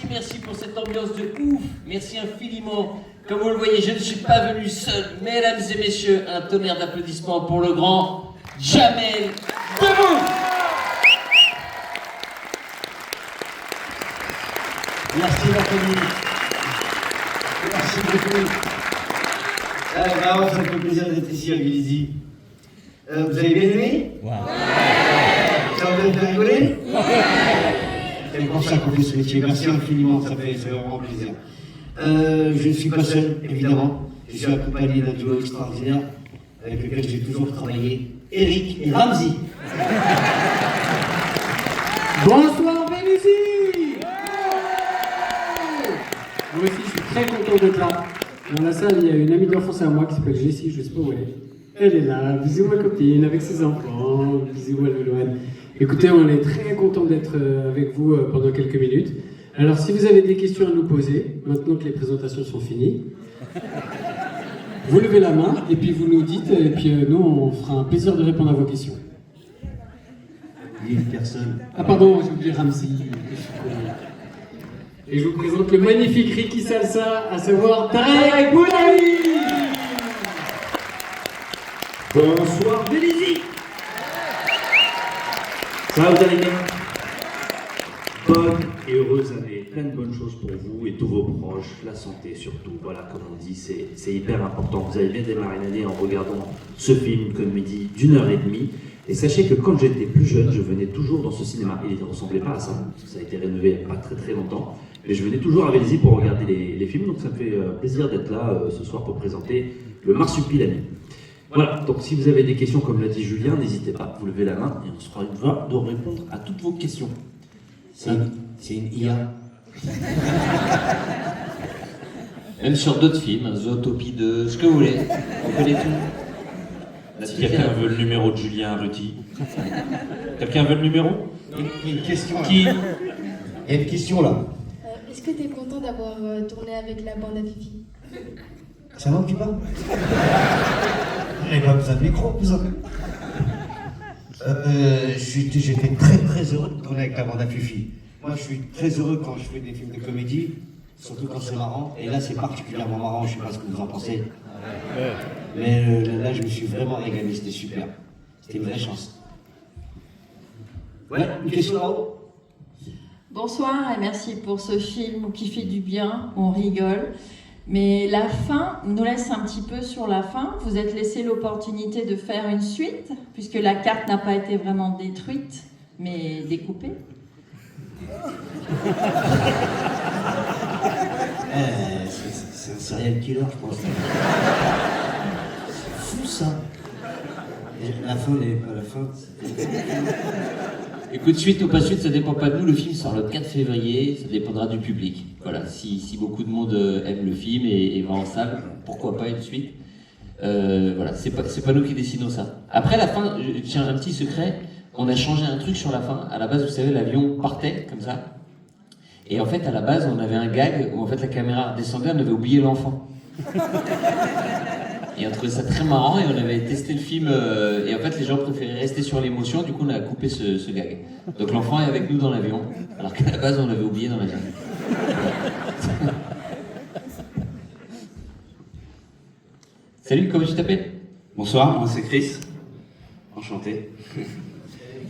Merci pour cette ambiance de ouf. Merci infiniment. Comme vous le voyez, je ne suis pas venu seul. Mesdames et messieurs, un tonnerre d'applaudissements pour le grand Jamel Debbouze. Merci Nathalie. Merci beaucoup. Vraiment, ça me fait plaisir d'être ici à Vélizy. Vous avez bien aimé? Ouais. Ça vous donne de rigoler? C'est pour ça qu'on fait ce métier. Merci infiniment, ça fait vraiment plaisir. Je ne suis pas seul, évidemment. Je suis accompagné d'un duo extraordinaire avec lequel j'ai toujours travaillé, Eric et Ramzi. Bonsoir Vélizy. Moi aussi, je suis très content d'être là. Dans la salle, il y a une amie d'enfance à moi qui s'appelle Jessie, je ne sais pas où elle est. Elle est là, bisous ma copine, avec ses enfants, bisous à Loane. Écoutez, on est très content d'être avec vous pendant quelques minutes. Alors, si vous avez des questions à nous poser, maintenant que les présentations sont finies, vous levez la main et puis vous nous dites, et puis nous, on fera un plaisir de répondre à vos questions. Il y a une personne. Ah pardon, j'ai oublié Ramzi. Et je vous présente le magnifique Ricky Salsa, à savoir Tarek Boulaoui. Bonsoir Vélizy. Ça va, vous allez bien? Bonne et heureuse année, plein de bonnes choses pour vous et tous vos proches, la santé surtout, voilà, comme on dit, c'est hyper important. Vous avez bien démarré l'année en regardant ce film, une comédie d'1h30, et sachez que quand j'étais plus jeune, je venais toujours dans ce cinéma, il ne ressemblait pas à ça, parce que ça a été rénové il n'y a pas très longtemps, mais je venais toujours à Vélizy pour regarder les films, donc ça me fait plaisir d'être là ce soir pour présenter le Marsupilami. Voilà, donc si vous avez des questions, comme l'a dit Julien, n'hésitez pas, vous levez la main et on se fera une joie de répondre à toutes vos questions. C'est une IA. Même sur d'autres films, Zootopie 2, ce que vous voulez. On connaît tout. Si quelqu'un veut le numéro de Julien Ruti. Quelqu'un veut le numéro? Il y a une question là. Qui? Il y a une question là. Est-ce que tu es content d'avoir tourné avec la bande à Fifi? C'est à moi que tu parles? J'ai pas besoin de micro, besoin. J'étais très heureux de tourner avec la bande à Fifi. Moi, je suis très heureux quand je fais des films de comédie, surtout quand c'est marrant. Et là, c'est particulièrement marrant, je sais pas ce que vous en pensez. Mais là, je me suis vraiment régalé, c'était super. C'était une vraie chance. Ouais, une question là-haut? Bonsoir et merci pour ce film qui fait du bien, on rigole. Mais la fin nous laisse un petit peu sur la fin. Vous êtes laissé l'opportunité de faire une suite, puisque la carte n'a pas été vraiment détruite, mais découpée. C'est un serial killer, je pense. C'est fou ça. La fin n'est pas la fin. Écoute, suite ou pas suite, ça dépend pas de nous. Le film sort le 4 février, ça dépendra du public. Voilà, si beaucoup de monde aime le film et va en salle, pourquoi pas une suite. Voilà, c'est pas nous qui décidons ça. Après la fin, tiens, un petit secret, on a changé un truc sur la fin. À la base, vous savez, l'avion partait comme ça. Et en fait, à la base, on avait un gag où en fait la caméra descendait, on avait oublié l'enfant. Et on trouvait ça très marrant et on avait testé le film et en fait les gens préféraient rester sur l'émotion, du coup on a coupé ce gag. Donc l'enfant est avec nous dans l'avion, alors qu'à la base on l'avait oublié dans l'avion. Salut, comment tu t'appelles? Bonsoir, moi c'est Chris. Enchanté.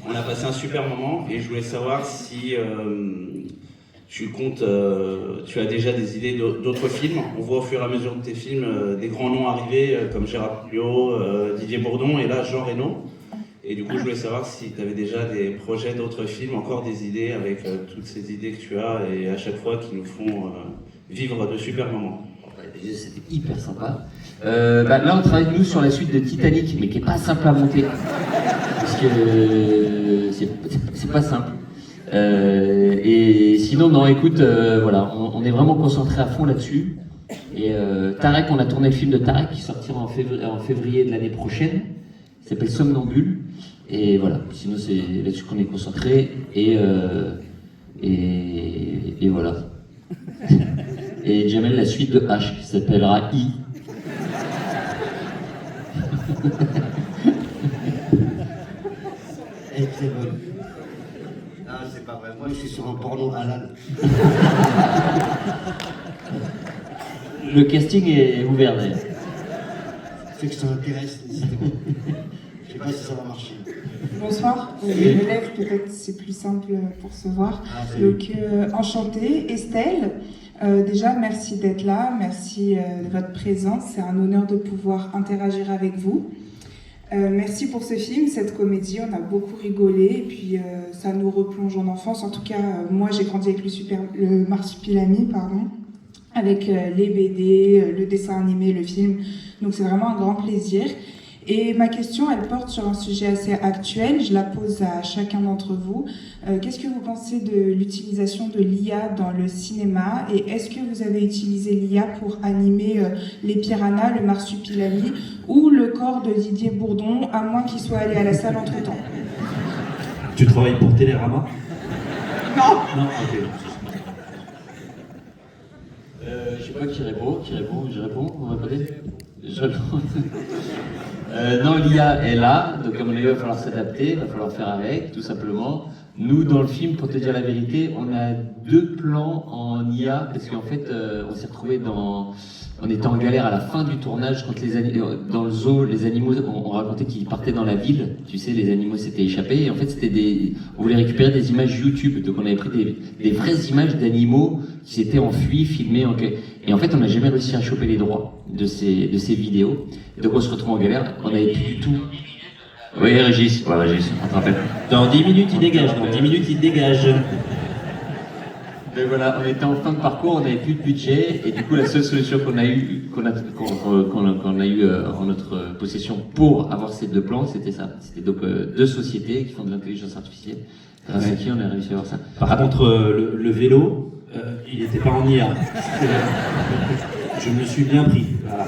On a passé un super moment et je voulais savoir si tu as déjà des idées d'autres films. On voit au fur et à mesure de tes films des grands noms arriver comme Gérard Pueyo, Didier Bourdon et là Jean Reno. Et du coup je voulais savoir si tu avais déjà des projets d'autres films, encore des idées avec toutes ces idées que tu as et à chaque fois qui nous font vivre de super moments. Déjà c'était hyper sympa. Là on travaille nous sur la suite de Titanic, mais qui est pas simple à monter. Parce que c'est pas simple. Et sinon, non, écoute, voilà, on est vraiment concentré à fond là-dessus. Et Tarek, on a tourné le film de Tarek qui sortira en février de l'année prochaine. Il s'appelle Somnambule. Et voilà, sinon c'est là-dessus qu'on est concentré. Et voilà. Et Jamel, la suite de H qui s'appellera I. Elle est très bonne. Non, Ah, c'est pas vrai. Moi, je suis sur un porno halal. Le casting est ouvert d'ailleurs. C'est que ça m'intéresse, décidément. Je sais pas si ça va marcher. Bonsoir, je me lève, peut-être c'est plus simple pour se voir. Ah, salut. Donc, enchantée, Estelle. Déjà, merci d'être là, merci de votre présence. C'est un honneur de pouvoir interagir avec vous. Merci pour ce film, cette comédie. On a beaucoup rigolé et puis ça nous replonge en enfance. En tout cas, moi, j'ai grandi avec le Marsupilami, pardon, avec les BD, le dessin animé, le film. Donc, c'est vraiment un grand plaisir. Et ma question, elle porte sur un sujet assez actuel. Je la pose à chacun d'entre vous. Qu'est-ce que vous pensez de l'utilisation de l'IA dans le cinéma? Et est-ce que vous avez utilisé l'IA pour animer les piranhas, le Marsupilami ou le corps de Didier Bourdon, à moins qu'il soit allé à la salle entre-temps? Tu travailles pour Télérama? Non. Non, ok. Je sais pas qui répond, je réponds, vous répondez? Je réponds. Non, l'IA est là, donc à mon avis, il va falloir s'adapter, il va falloir faire avec, tout simplement. Nous, dans le film, pour te dire la vérité, on a 2 plans en IA, parce qu'en fait, on s'est retrouvés on était en galère à la fin du tournage, quand dans le zoo, les animaux, on racontait qu'ils partaient dans la ville, tu sais, les animaux s'étaient échappés, et en fait, on voulait récupérer des images YouTube, donc on avait pris des vraies images d'animaux qui s'étaient enfuis, filmés, et en fait, on n'a jamais réussi à choper les droits de ces vidéos, et donc on se retrouve en galère, on n'avait plus du tout. Oui, Régis, ouais, Régis, on te rappelle. Dans 10 minutes, il dégage. Dans 10 minutes, il dégage. Mais voilà, on était en fin de parcours, on n'avait plus de budget, et du coup, la seule solution qu'on a eu en notre possession pour avoir ces 2 plans, c'était ça. C'était donc 2 sociétés qui font de l'intelligence artificielle, grâce à qui on a réussi à avoir ça. Par contre, le vélo, il n'était pas en IA. Je me suis bien pris. Voilà.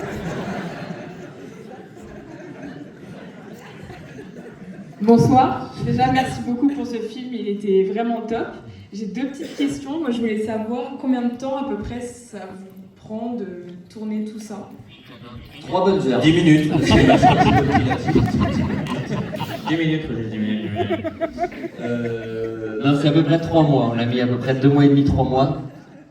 Bonsoir, déjà merci beaucoup pour ce film, il était vraiment top. J'ai 2 petites questions, moi je voulais savoir combien de temps à peu près ça vous prend de tourner tout ça? 3 bonnes heures. 10 minutes. 10 minutes, non, c'est à peu près 3 mois. On a mis à peu près 2 mois et demi, 3 mois.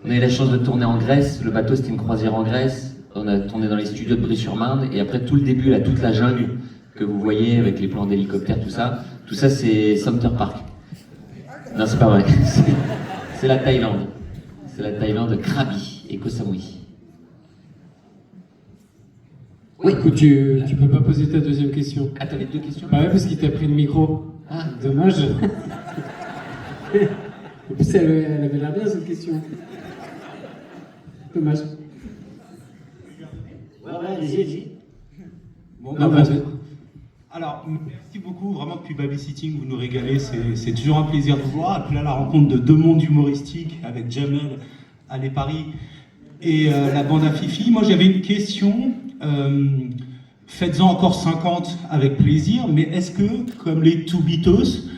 On a eu la chance de tourner en Grèce. Le bateau, c'était une croisière en Grèce. On a tourné dans les studios de Brie-sur-Marne. Et après, tout le début, là, toute la jungle que vous voyez avec les plans d'hélicoptère, tout ça c'est Center Park. Non, c'est pas vrai. C'est la Thaïlande. C'est la Thaïlande, Krabi et Koh Samui. Oui. Écoute, tu peux pas poser ta deuxième question. Ah, t'avais 2 questions? Bah ouais, parce qu'il t'a pris le micro. Ah. Dommage. En plus, elle avait l'air bien, cette question. Dommage. Ouais, allez-y. Bon, Non, bah, alors, merci beaucoup, vraiment depuis Babysitting, vous nous régalez, c'est toujours un plaisir de vous voir. Et puis là, la rencontre de 2 mondes humoristiques avec Jamel, Allez Paris et la bande à Fifi. Moi, j'avais une question, faites-en encore 50 avec plaisir, mais est-ce que, comme les Toubitos,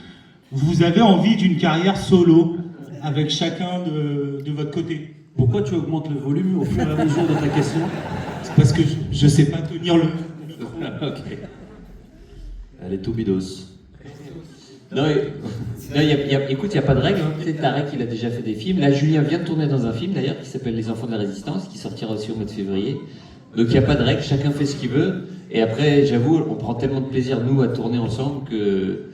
vous avez envie d'une carrière solo avec chacun de votre côté? Pourquoi tu augmentes le volume au fur et à mesure de ta question? C'est parce que je sais pas tenir le micro. Ok. Elle est Toubidos. Non, écoute, il n'y a pas de règle. Hein. Tu sais, Tarek, il a déjà fait des films. Là, Julien vient de tourner dans un film, d'ailleurs, qui s'appelle Les Enfants de la Résistance, qui sortira aussi au mois de février. Donc, il n'y a pas de règle. Chacun fait ce qu'il veut. Et après, j'avoue, on prend tellement de plaisir, nous, à tourner ensemble que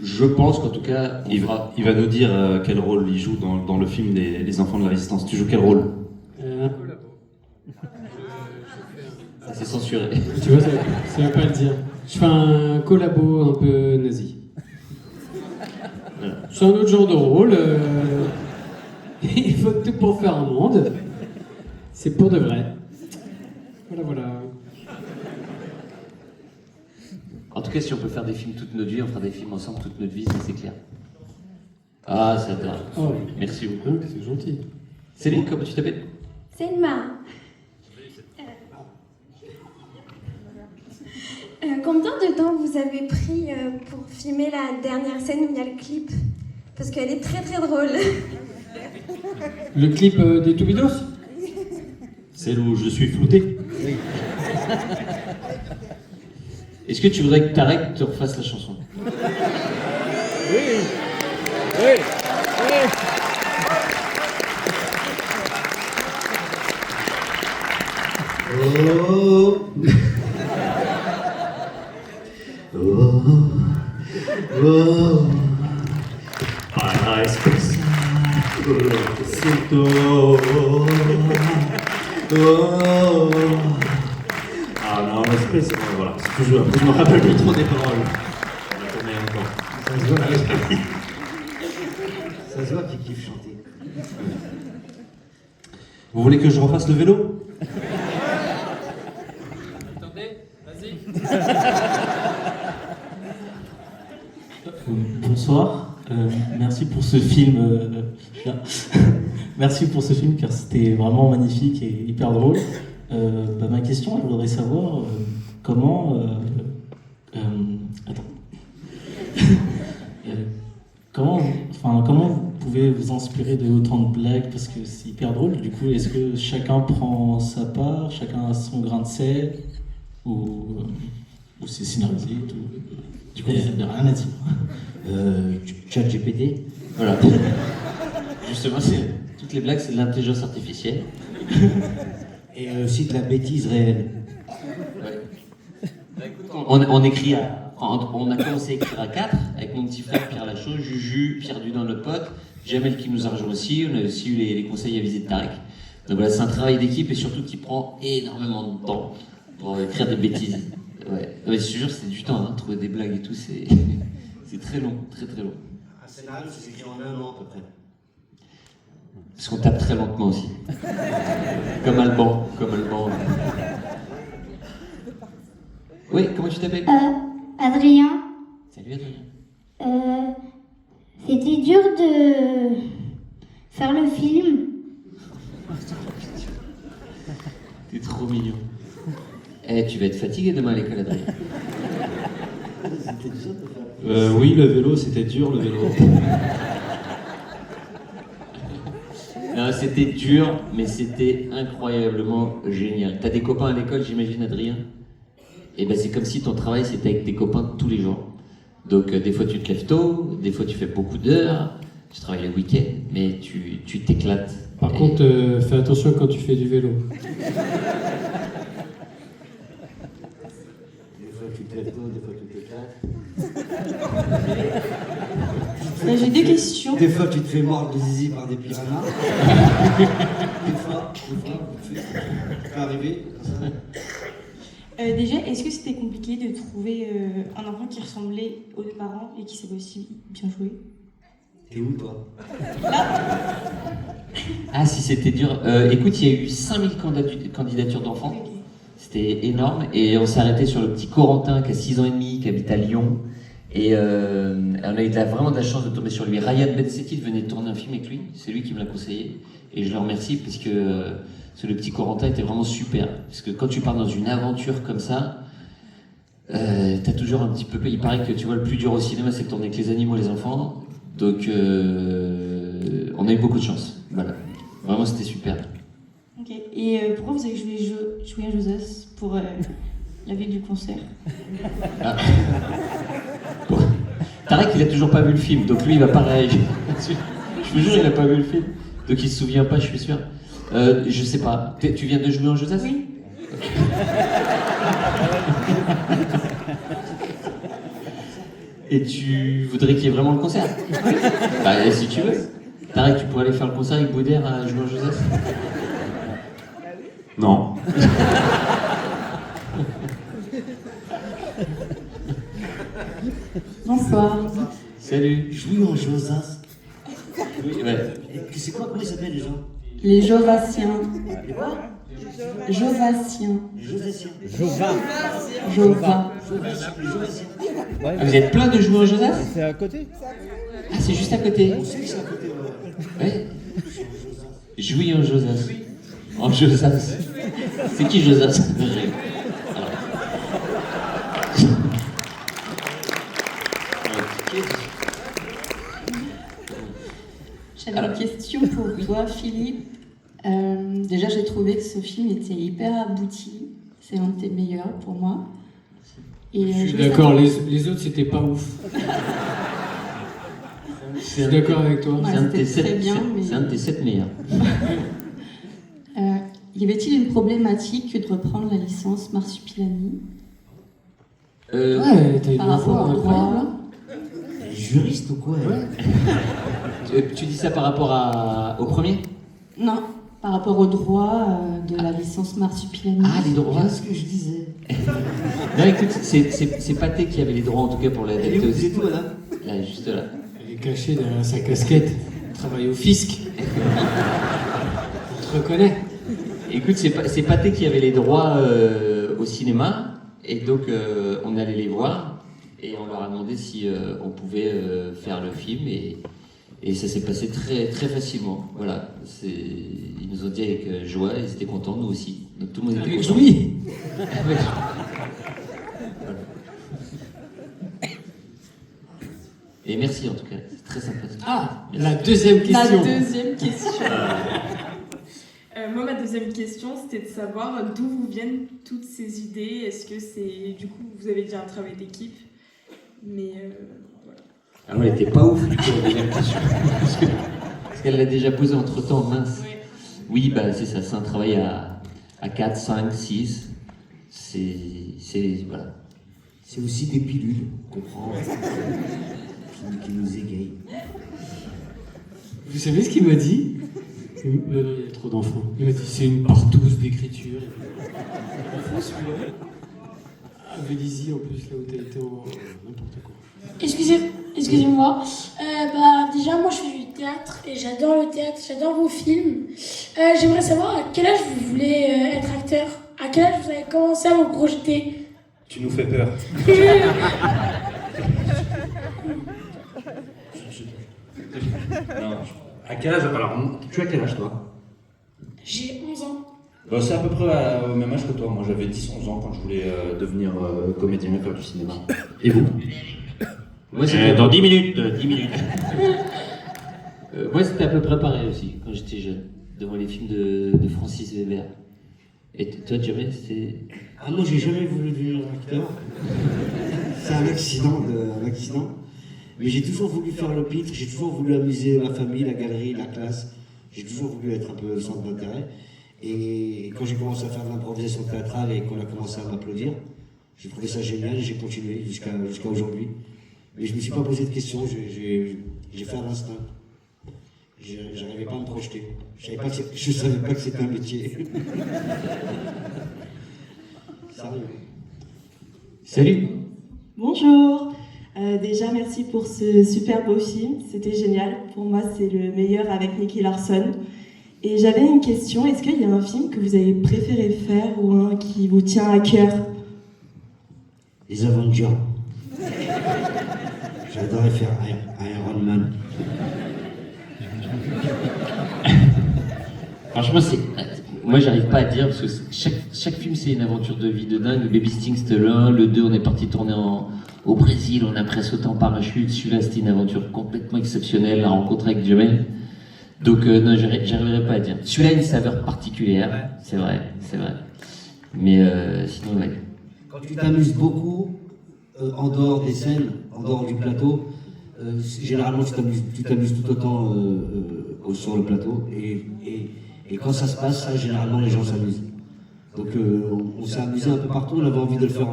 je pense qu'en tout cas, Il va nous dire quel rôle il joue dans le film Les Enfants de la Résistance. Tu joues quel rôle? Ça, c'est censuré. Tu vois, ça veut pas le dire. Je fais un collabo un peu nazi. C'est un autre genre de rôle. Il faut tout pour faire un monde. C'est pour de vrai. Voilà. En tout cas, si on peut faire des films toute notre vie, on fera des films ensemble toute notre vie, ça c'est clair. Ah, c'est adorable. Oh, Merci beaucoup. c'est gentil. Céline, comment tu t'appelles? Selma. Combien de temps vous avez pris pour filmer la dernière scène où il y a le clip? Parce qu'elle est très très drôle. Le clip des Toubidos? Celle où je suis flouté. Est-ce que tu voudrais que Tarek te refasse la chanson? Oui. Ah non, respect, c'est voilà, c'est toujours. Je me rappelle plus trop des paroles. Ça se voit, ça se voit qu'il kiffe chanter. Vous voulez que je refasse le vélo? Attendez, vas-y. Bonsoir, merci pour ce film. Merci pour ce film car c'était vraiment magnifique et hyper drôle. Ma question, je voudrais savoir comment. Attends. Comment vous pouvez vous inspirer de autant de blagues parce que c'est hyper drôle. Du coup, est-ce que chacun prend sa part, chacun a son grain de sel ou c'est scénarisé et tout. Du coup, il n'y a rien à dire. ChatGPT. Voilà. Justement, toutes les blagues, c'est de l'intelligence artificielle. Et aussi de la bêtise réelle. Ouais. On écrit on a commencé à écrire à 4 avec mon petit frère Pierre Lachaud, Juju, Pierre Dudin, notre pote, Jamel qui nous a rejoint aussi. On a aussi eu les conseils à visiter de Tarek. Donc voilà, c'est un travail d'équipe et surtout qui prend énormément de temps pour écrire des bêtises. Ouais, je te jure, c'est du temps, hein, trouver des blagues et tout, c'est très long, très très long. Un scénario, c'est écrit en 1 an à peu près. Parce qu'on tape très lentement aussi. Comme Alban. Oui, comment tu t'appelles? Adrien. Salut Adrien. C'était dur de faire le film. T'es trop mignon. Tu vas être fatigué demain à l'école, Adrien. Oui, le vélo, c'était dur, le vélo. Non, c'était dur, mais c'était incroyablement génial. T'as des copains à l'école, j'imagine, Adrien? Et ben c'est comme si ton travail c'était avec tes copains tous les jours. Donc des fois tu te lèves tôt, des fois tu fais beaucoup d'heures, tu travailles le week-end, mais tu t'éclates. Par contre, fais attention quand tu fais du vélo. Des fois tu te lèves tôt, des fois tu t'éclates. J'ai des questions. Des fois tu te fais mordre le zizi par des piranhas. Des fois, ça peut arriver. Déjà, est-ce que c'était compliqué de trouver un enfant qui ressemblait aux deux parents et qui savait aussi bien jouer? T'es où toi? Ah si c'était dur. Écoute, il y a eu 5000 candidatures d'enfants. C'était énorme. Et on s'est arrêté sur le petit Corentin qui a 6 ans et demi, qui habite à Lyon. Et on a eu vraiment de la chance de tomber sur lui. Ryan Bensetti venait de tourner un film avec lui. C'est lui qui me l'a conseillé. Et je le remercie parce que le petit Corentin était vraiment super. Parce que quand tu pars dans une aventure comme ça, t'as toujours un petit peu... Il paraît que tu vois, le plus dur au cinéma, c'est de tourner avec les animaux et les enfants. Donc on a eu beaucoup de chance. Voilà. Vraiment, c'était super. Ok. Et pourquoi vous avez joué à Josas pour la ville du concert? Ah. Bon. Tarek, il a toujours pas vu le film, donc lui, il va pas réagir là-dessus. Je vous jure, il a pas vu le film. Donc il se souvient pas, je suis sûr. Je sais pas. Tu viens de jouer en Josas? Oui. Et tu voudrais qu'il y ait vraiment le concert? Bah, si tu veux. Tarek, tu pourrais aller faire le concert avec Boudère à jouer en Josas? Non. Bonsoir. Salut. Jouer en Josas. Oui, ouais. Et c'est quoi, comment ils s'appellent les gens? Les Jovassiens. Les quoi? Jovassiens. Les Jovassiens. Jova. Ah, vous êtes plein de jouer en Josas? C'est à côté. Ah, c'est juste à côté. On sait que c'est à côté, ouais. Ouais. Jouer en Josas. En Josas. C'est qui Josas? J'avais une question pour toi, Philippe. Déjà, j'ai trouvé que ce film était hyper abouti. C'est un de tes meilleurs pour moi. Et, je suis d'accord, les autres c'était pas ouf. Je suis d'accord avec toi. C'est un de tes 7 meilleurs. Y avait-il une problématique que de reprendre la licence Marsupilami? Ouais, t'as une par rapport voix au droit. incroyable. Les juristes ou quoi? Ouais. Tu dis ça par rapport au premier? Non, par rapport aux droits de la licence Marsupilami. Ah, les droits. C'est ce que je disais. Non, écoute, c'est Pathé qui avait les droits en tout cas pour l'adapter aussi. C'est tout, là. Là, juste là. Elle est cachée derrière sa casquette. Elle travaille au fisc. On te reconnaît. Écoute, c'est Pathé qui avait les droits au cinéma, et donc on est allé les voir, et on leur a demandé si on pouvait faire le film, et ça s'est passé très, très facilement. Voilà, ils nous ont dit avec joie, ils étaient contents, nous aussi. Donc tout le monde était Avec content. Louis. Avec- Et merci en tout cas, c'est très sympa. Ah, la deuxième question. La deuxième question. Moi, ma deuxième question, c'était de savoir d'où vous viennent toutes ces idées. Est-ce que c'est... Du coup, vous avez dit un travail d'équipe, mais voilà. Ah, elle était pas ouf du coup, la deuxième question. Parce qu'elle l'a déjà posée entre-temps, mince. Ouais. Oui, bah c'est ça, c'est un travail à 4, 5, 6. C'est voilà. C'est aussi des pilules qu'on prend, qui nous égayent. Vous savez ce qu'il m'a dit? Non, il y a trop d'enfants. Il m'a dit c'est une partouze d'écriture. Enfant, celui-là. À Vélizy, en plus, là où t'as été en n'importe quoi. Excusez-moi. Déjà, moi, je fais du théâtre et j'adore le théâtre, j'adore vos films. J'aimerais savoir à quel âge vous voulez être acteur. À quel âge vous avez commencé à vous projeter? Tu nous fais peur. Non, à quel âge? Alors, tu as quel âge toi? J'ai 11 ans. Bah, c'est à peu près au même âge que toi. Moi j'avais 10-11 ans quand je voulais devenir comédien et faire du cinéma. Et vous? Moi, c'était Dans 10 minutes. 10 minutes. Moi, c'était à peu près pareil aussi, quand j'étais jeune, devant les films de Francis Weber. Et toi, Jamel, c'était... Ah, moi, j'ai jamais voulu devenir acteur. C'est un accident. Mais j'ai toujours voulu faire le pitre, j'ai toujours voulu amuser ma famille, la galerie, la classe. J'ai toujours voulu être un peu le centre d'intérêt. Et quand j'ai commencé à faire de l'improvisation théâtrale et qu'on a commencé à m'applaudir, j'ai trouvé ça génial et j'ai continué jusqu'à aujourd'hui. Mais je me suis pas posé de questions, j'ai fait à l'instinct. J'arrivais pas à me projeter. Je savais pas que c'était un métier. Sérieux. Salut. Bonjour. Déjà, merci pour ce super beau film. C'était génial. Pour moi, c'est le meilleur avec Nicky Larson. Et j'avais une question. Est-ce qu'il y a un film que vous avez préféré faire ou un qui vous tient à cœur? Les Avengers. J'adorais faire Iron Man. Franchement, moi, j'arrive pas à dire, parce que chaque film, c'est une aventure de vie de dingue. Le Baby Sting, c'était le 1. Le 2, on est parti tourner au Brésil, on a presque sauté en parachute. Celui-là, c'était une aventure complètement exceptionnelle, la rencontre avec Jamel. Donc, non, j'arriverai pas à dire. Celui-là a une saveur particulière, c'est vrai. Mais sinon, ouais. Quand tu t'amuses beaucoup, en dehors des scènes, en dehors du plateau, généralement tu t'amuses tout autant sur le plateau. Et quand ça se passe, ça, généralement les gens s'amusent. Donc on s'est amusé un peu partout, on avait envie de le faire.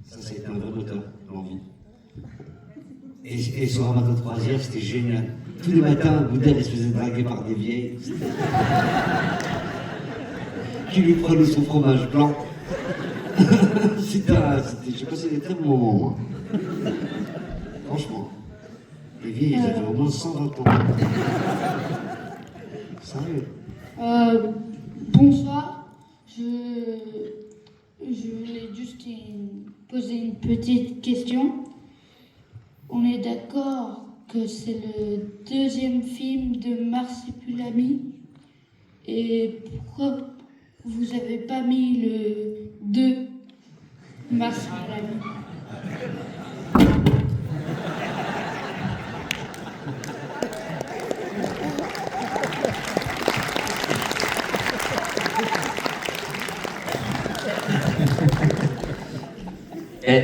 Ça a été un vrai moteur, l'envie. Et sur un bateau de croisière, c'était génial. Tous les matins, Boudel se faisait draguer par des vieilles qui lui prenaient son fromage blanc. Je passais des très bons moments, moi. Franchement. Les vieilles, ils avaient au moins 120 ans. Sérieux. Bonsoir. Je voulais juste poser une petite question. On est d'accord que c'est le deuxième film de Marsupilami. Et pourquoi vous n'avez pas mis le 2 Marsupilami?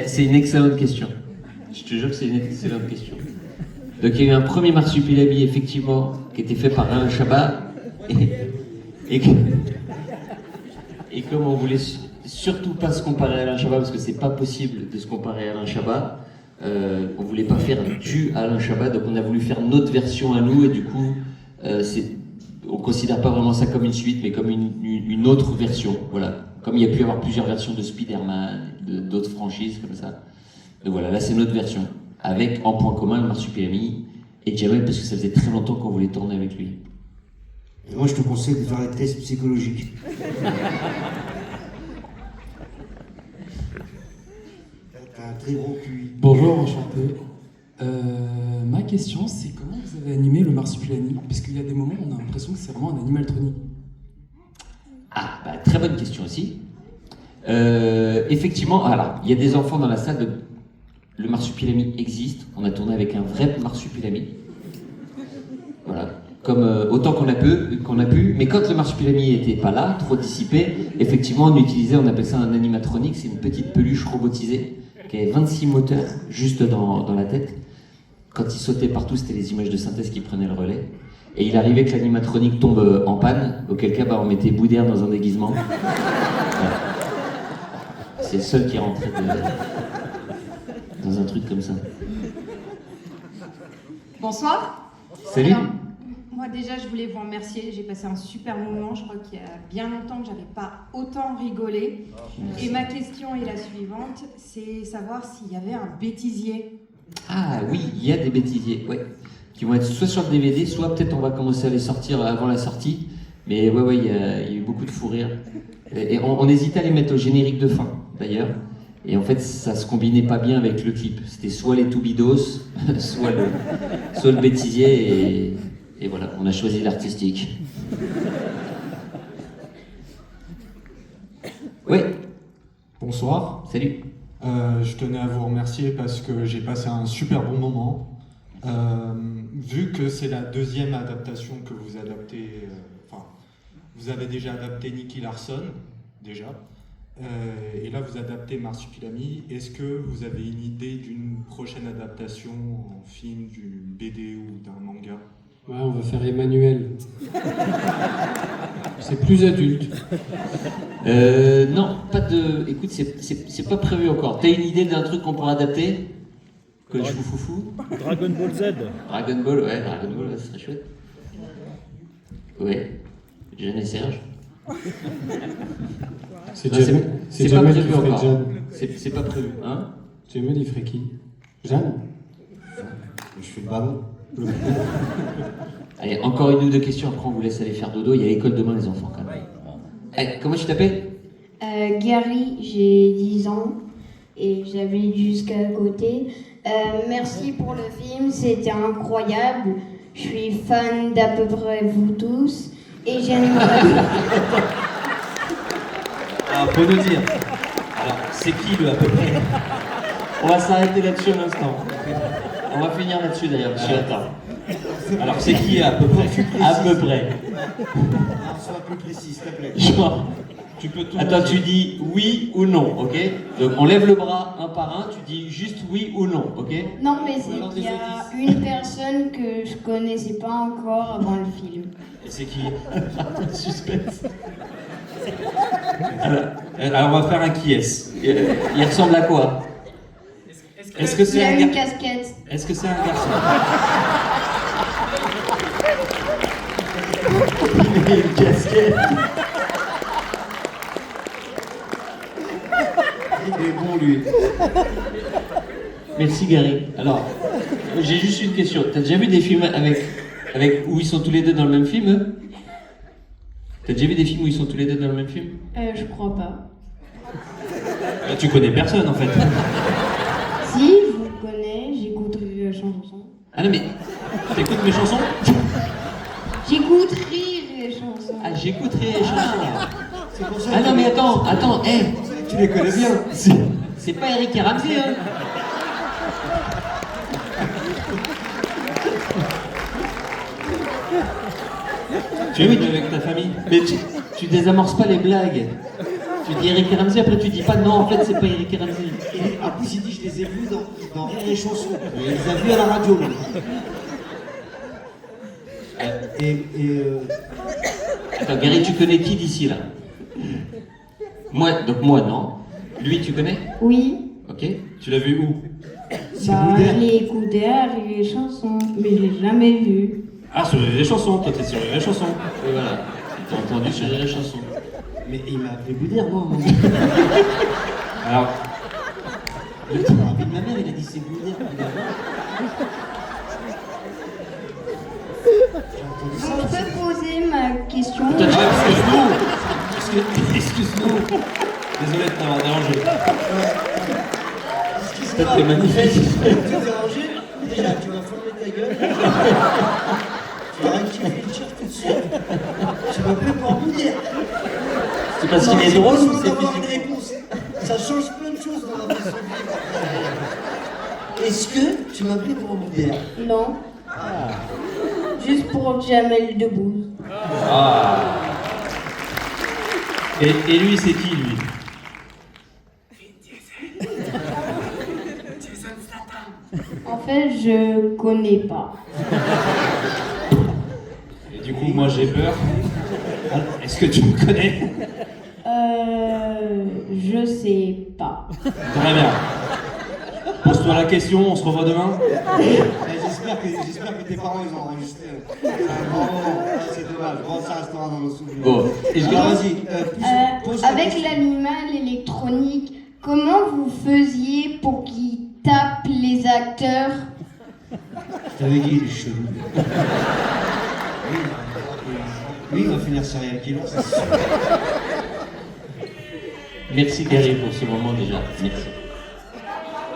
C'est une excellente question. Je te jure que c'est une excellente question. Donc il y a eu un premier Marsupilami, effectivement, qui était fait par Alain Chabat. Et comme on voulait surtout pas se comparer à Alain Chabat, parce que c'est pas possible de se comparer à Alain Chabat, On voulait pas faire du Alain Chabat, donc on a voulu faire notre version à nous, et du coup, on considère pas vraiment ça comme une suite, mais comme une autre version. Voilà. Comme il y a pu y avoir plusieurs versions de Spider-Man, d'autres franchises comme ça. Donc voilà, là c'est notre version. Avec en point commun le Marsupilami et Jamel, parce que ça faisait très longtemps qu'on voulait tourner avec lui. Et moi je te conseille de faire les tests psychologiques. T'as un très gros QI. Bonjour, enchanté. Ma question, c'est comment vous avez animé le Marsupilami? Parce qu'il y a des moments où on a l'impression que c'est vraiment un animatronique. Ah, bah, très bonne question aussi. Effectivement, alors, il y a des enfants dans la salle, le Marsupilami existe, on a tourné avec un vrai Marsupilami. Voilà. Comme autant qu'on a pu, mais quand le Marsupilami n'était pas là, trop dissipé, effectivement on appelle ça un animatronique, c'est une petite peluche robotisée qui avait 26 moteurs juste dans la tête. Quand il sautait partout, c'était les images de synthèse qui prenaient le relais. Et il arrivait que l'animatronique tombe en panne, auquel cas on mettait Boudère dans un déguisement. Voilà. C'est le seul qui est rentré dans un truc comme ça. Bonsoir. Salut. Alors, moi déjà je voulais vous remercier, j'ai passé un super moment, je crois qu'il y a bien longtemps que j'avais pas autant rigolé. Et ma question est la suivante, c'est savoir s'il y avait un bêtisier. Ah oui, il y a des bêtisiers, ouais. Qui vont être soit sur le DVD, soit peut-être on va commencer à les sortir avant la sortie. Mais ouais, il y a eu beaucoup de fou rire. Et on hésitait à les mettre au générique de fin, d'ailleurs. Et en fait, ça se combinait pas bien avec le clip. C'était soit les Toubidos, soit le bêtisier, et voilà, on a choisi l'artistique. Oui. Bonsoir. Salut. Je tenais à vous remercier parce que j'ai passé un super bon moment. Vu que c'est la deuxième adaptation que vous adaptez, vous avez déjà adapté Nicky Larson, déjà, et là vous adaptez Marsupilami. Est-ce que vous avez une idée d'une prochaine adaptation en film, du BD ou d'un manga? Ouais, on va faire Emmanuel. C'est plus adulte. Non, pas de... Écoute, c'est pas prévu encore. T'as une idée d'un truc qu'on pourra adapter? Coach Foufoufou? Dragon Ball Z. Dragon Ball, ouais, ça serait chouette. Ouais, Jeanne et Serge. C'est pas Jamel prévu qui ferait encore. Jeanne. C'est pas prévu, hein? Jamel, il ferait qui? Jeanne? Je fais le ballon. Allez, encore une ou deux questions, après on vous laisse aller faire dodo. Il y a l'école demain, les enfants, quand même. Allez, comment tu t'appelles? Gary, j'ai 10 ans et j'habite jusqu'à côté. Merci pour le film, c'était incroyable. Je suis fan d'à peu près vous tous et j'aimerais... Alors, faut nous dire. Alors, c'est qui le à peu près? On va s'arrêter là-dessus un instant. On va finir là-dessus d'ailleurs, monsieur. Attends. Alors, c'est qui à peu près? À peu près. Sois plus précis, s'il te plaît. Genre, tu peux tout. Attends, tu dis oui ou non, ok? Donc, on lève le bras un par un, tu dis juste oui ou non, ok? Non, mais c'est qu'il y a une personne que je connaissais pas encore avant le film. Et c'est qui? Suspense. Alors, on va faire un qui est-ce. Il ressemble à quoi? Est-ce que c'est Il a un une garçon? casquette. Est-ce que c'est un garçon? Il a une casquette. Il est bon, lui. Merci, Gary. Alors, j'ai juste une question. T'as déjà vu des films avec où ils sont tous les deux dans le même film, eux? T'as déjà vu des films où ils sont tous les deux dans le même film? Je crois pas. Tu connais personne, en fait. Si, je vous connais, j'écoute la chanson. Ah non, mais t'écoutes mes chansons? J'écoute rire les chansons. Ah, j'écoute rire les chansons. Ah non, mais attends, Tu les connais bien. C'est pas Eric et Ramsey, hein? Tu es avec ta famille. Mais tu désamorces pas les blagues. Tu dis Eric et Ramsey, après tu dis pas non, en fait c'est pas Eric et Ramsey. Et en plus, il dit je les ai vus dans Rire et Chansons. Il les a vus à la radio. Attends, Gary, tu connais qui d'ici là? Moi, non. Lui, tu connais? Oui. Ok. Tu l'as vu où? Les coups d'air et les chansons, mais je l'ai jamais vu. Ah, sur les chansons, toi t'es sur les chansons. Et voilà, t'as entendu sur les chansons. Mais il m'a appelé Boudère, moi. Alors, Le petit envie de ma mère, il a dit c'est Boudère. On peut poser ma question. Excuse-nous. Désolé de t'avoir dérangé. C'était magnifique. Tu t'es dérangé. Déjà, tu vas fermer ta gueule. Tu vas rectifier le tir tout de suite. Tu m'appelles pour Boudère. C'est parce qu'il est drôle ou c'est d'avoir une réponse. Ça change plein de choses dans la façon de vivre. Est-ce que tu m'appelles pour Boudère? Non. Juste pour Jamel Debbouze. Ah. Et lui, c'est qui, lui? En fait, je connais pas. Et du coup, moi, j'ai peur. Est-ce que tu me connais? Je sais pas. Très bien. Pose-toi la question, on se revoit demain. J'espère que tes parents ils ont enregistré. C'est dommage. Bon, ça restera dans nos souvenirs. Bon, alors vas-y. Pose Avec l'animal électronique, comment vous faisiez pour qu'il tape les acteurs? Je t'avais dit, il est chelou. Lui, il va finir serial killer, c'est sûr. Merci Gary pour ce moment déjà. Merci.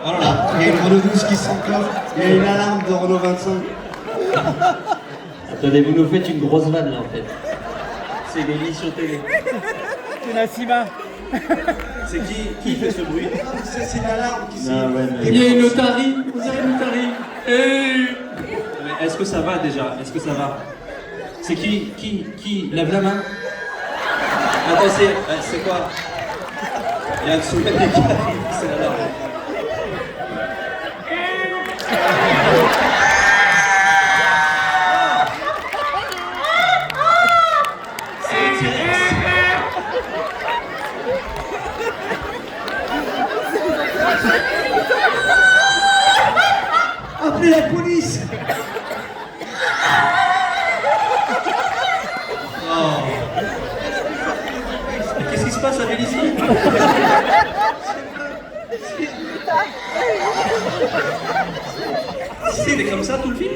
Oh là là, il y a une Renault 12 qui s'enclenche, il y a une alarme de Renault 25. Attendez, vous nous faites une grosse vanne là en fait. C'est une émission télé. C'est Nassima. C'est qui fait ce bruit? C'est l'alarme qui s'est... Il y a une otarie, on dirait une otarie. Mais est-ce que ça va déjà? Est-ce que ça va? C'est qui lève la main? Attends, c'est quoi? Il y a un soleil qui arrive, c'est l'alarme. Appelez la police. Qu'est-ce qui se passe à Vélizy? C'est comme ça tout le film?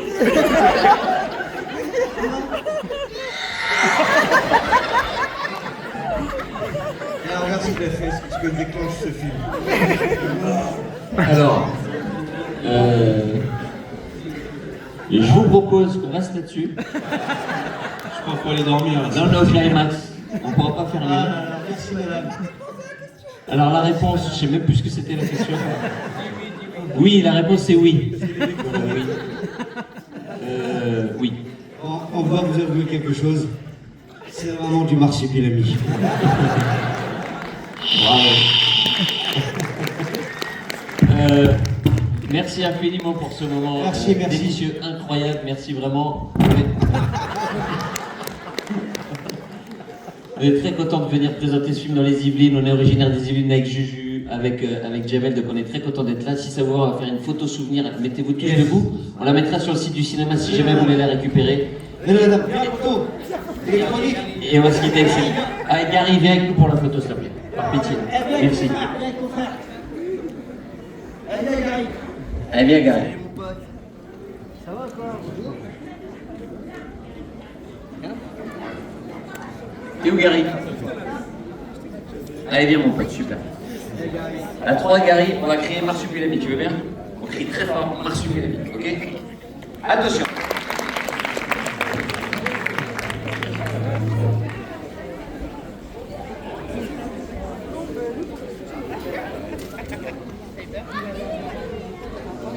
Alors regarde ce qu'il a fait, ce que déclenche ce film. Alors, je vous propose qu'on reste là-dessus. Je crois qu'il faut aller dormir. Dans nos climax, on ne pourra pas faire rien. Merci madame. Alors la réponse, je sais même plus ce que c'était la question. Oui, la réponse c'est oui. Oui. Oui. On va vous avouer quelque chose. C'est vraiment du marsupilami. Bravo. Merci infiniment pour ce moment merci. Délicieux, incroyable. Merci vraiment. On est très content de venir présenter ce film dans les Yvelines. On est originaire des Yvelines avec Juju, avec Jamel, donc on est très content d'être là. Si ça vous va, on va faire une photo souvenir. Mettez-vous tous debout. On la mettra sur le site du cinéma si jamais vous voulez la récupérer. Et on va se quitter avec celle. Allez, Gary, viens avec nous pour la photo, s'il te plaît. Par pitié. Merci. Allez, viens, Gary. Ça va quoi? T'es où, Gary? Allez, viens, mon pote, super. À 3, Gary, on va crier Marsupilami, tu veux bien? On crie très fort, Marsupilami, ok? Attention.